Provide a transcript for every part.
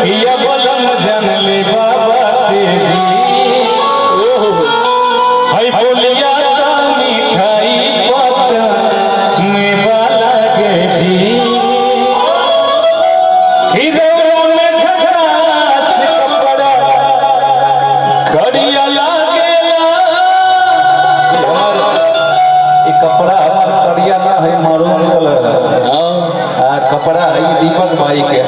ये बलम जान ले बाबा तेजी हाय बोलिया का मिठाई पचा में वाला गे जी हीरो में झकास कपड़ा करिया लागेला ये कपड़ा हमार करिया ना है मारून कलर कपड़ा है दीपक भाई के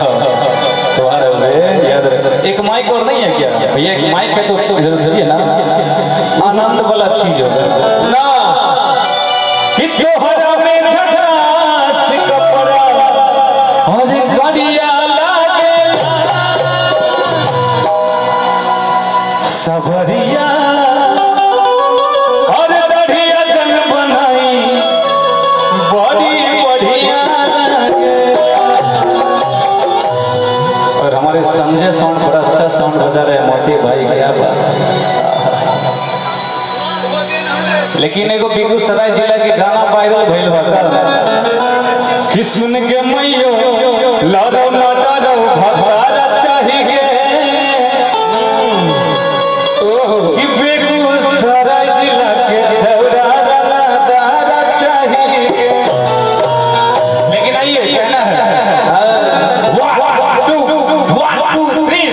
तुम्हारे याद रख एक माइक और नहीं है क्या भैया एक माइक है तो इधर दीजिए ना आनंद वाला चीज होगा ना कि त्योहार में झकास कपड़ा और गाड़िया लागे सबरिया और बढ़िया जन बनाई बड़ी बढ़िया और हमारे संजय साउंड बड़ा अच्छा साउंड बजा रहे हैं मोती भाई क्या बात। लेकिन एगो बेगूसराय जिला के गाना वायरल भइल बा कि सुन के मैयो लड़ो न डरो भगवान चाहिए कि बेगूसराय जिला के छौरा रनादार चाहिए। लेकिन आइए कहना है 1 2 3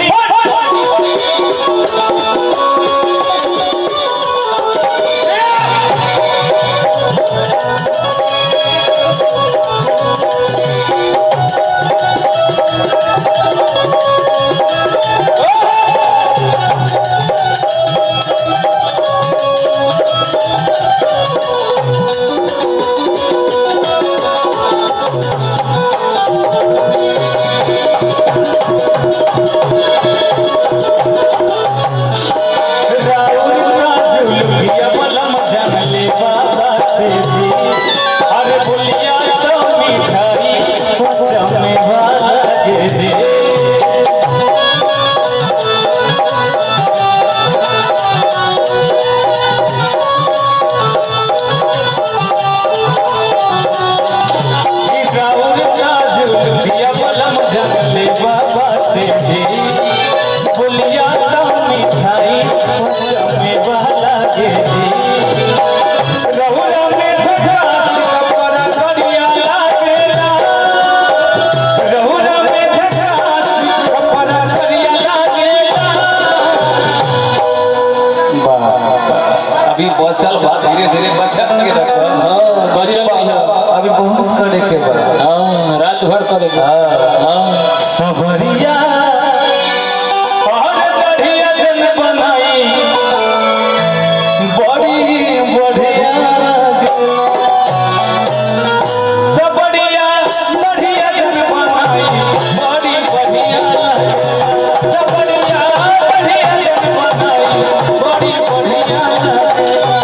अभी बचल बात धीरे धीरे बचल के रखो बचल अभी बहुत करे के बा रात भर करे सबरिया और बढ़िया जन बनाई बड़ी बढ़िया सबरिया बढ़िया जन बनाई बड़ी बढ़िया सबरिया बढ़िया जन बनाई बड़ी बढ़िया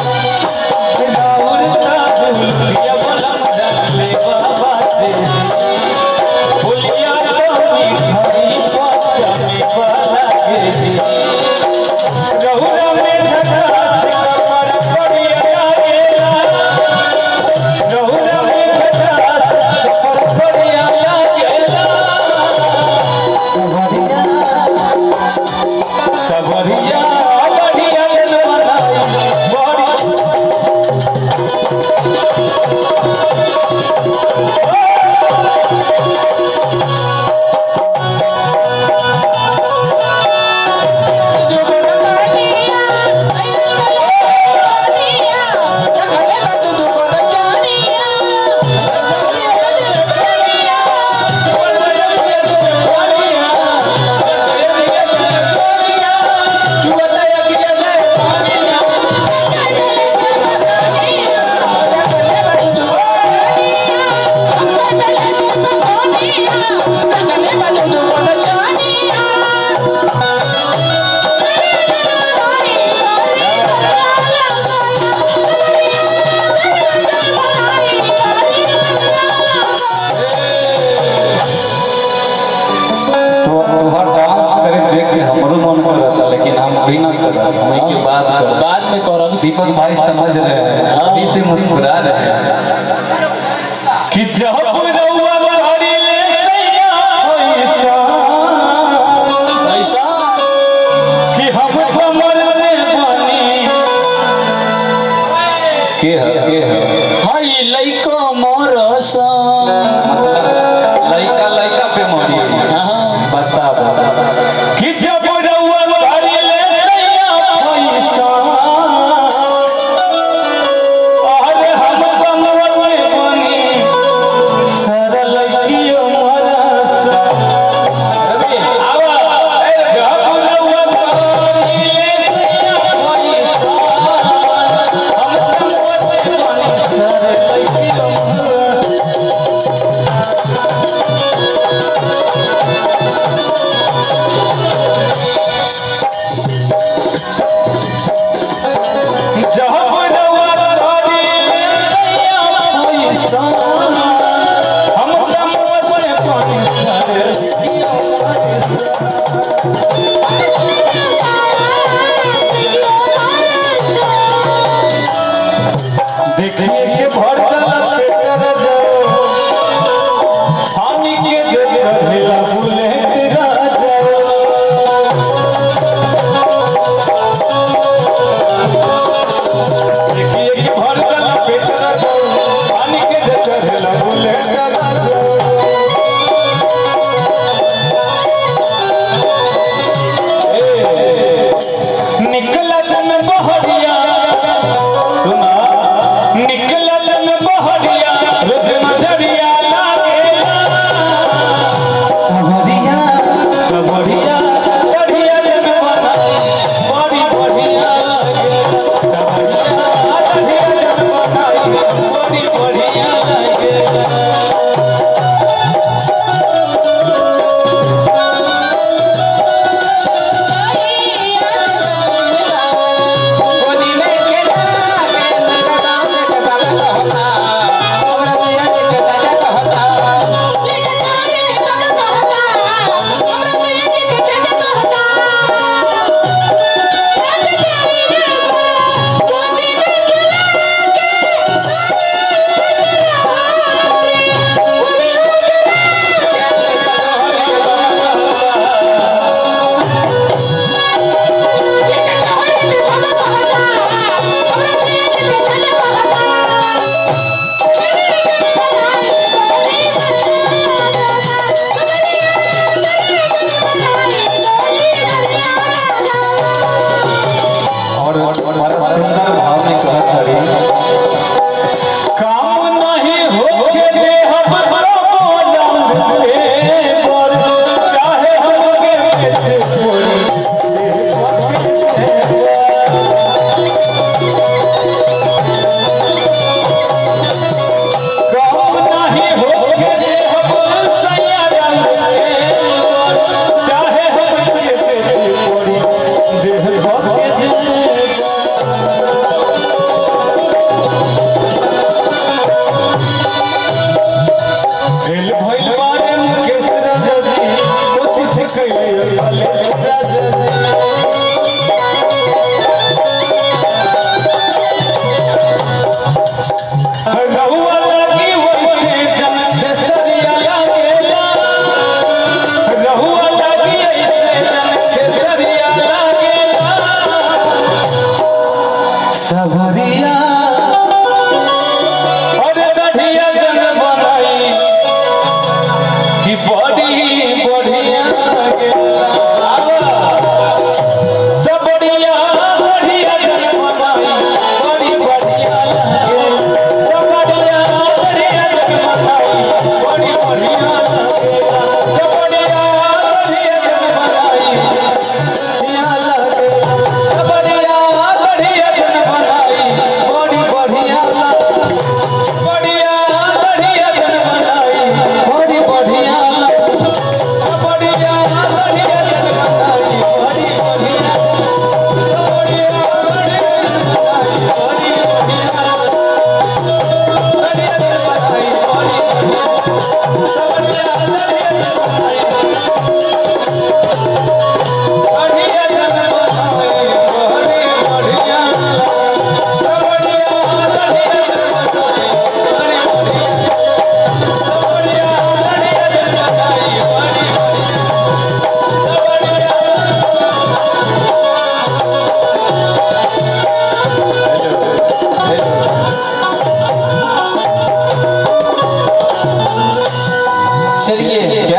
दीपक भाई समझ रहे हैं अभी से मुस्कुरा रहे हैं कि जब रउआ बहरी ले सैया पैसा देखिए के भर चला पेटर जाओ पानी के देख ढेला बुलेट राजा देखिए के भर चला पेटर जाओ पानी के देख ढेला बुलेट राजा निकला जन बहरिया सुना निकलल में बहरिया रोज नजरिया लागेला सबरिया सबरिया बढ़िया जन बना बड़ी बढ़िया सबरिया बढ़िया जन बना बड़ी बढ़िया लागेला सुंदर भाव में कहत हरी काम नहीं होके दे हम बोलंगे पर चाहे हमके कैसे कोई काम नहीं होके दे हम सैया चाहे हमके कैसे कोई देह भक्त भइल बारे मुकेश राजा जी कोशिश कइले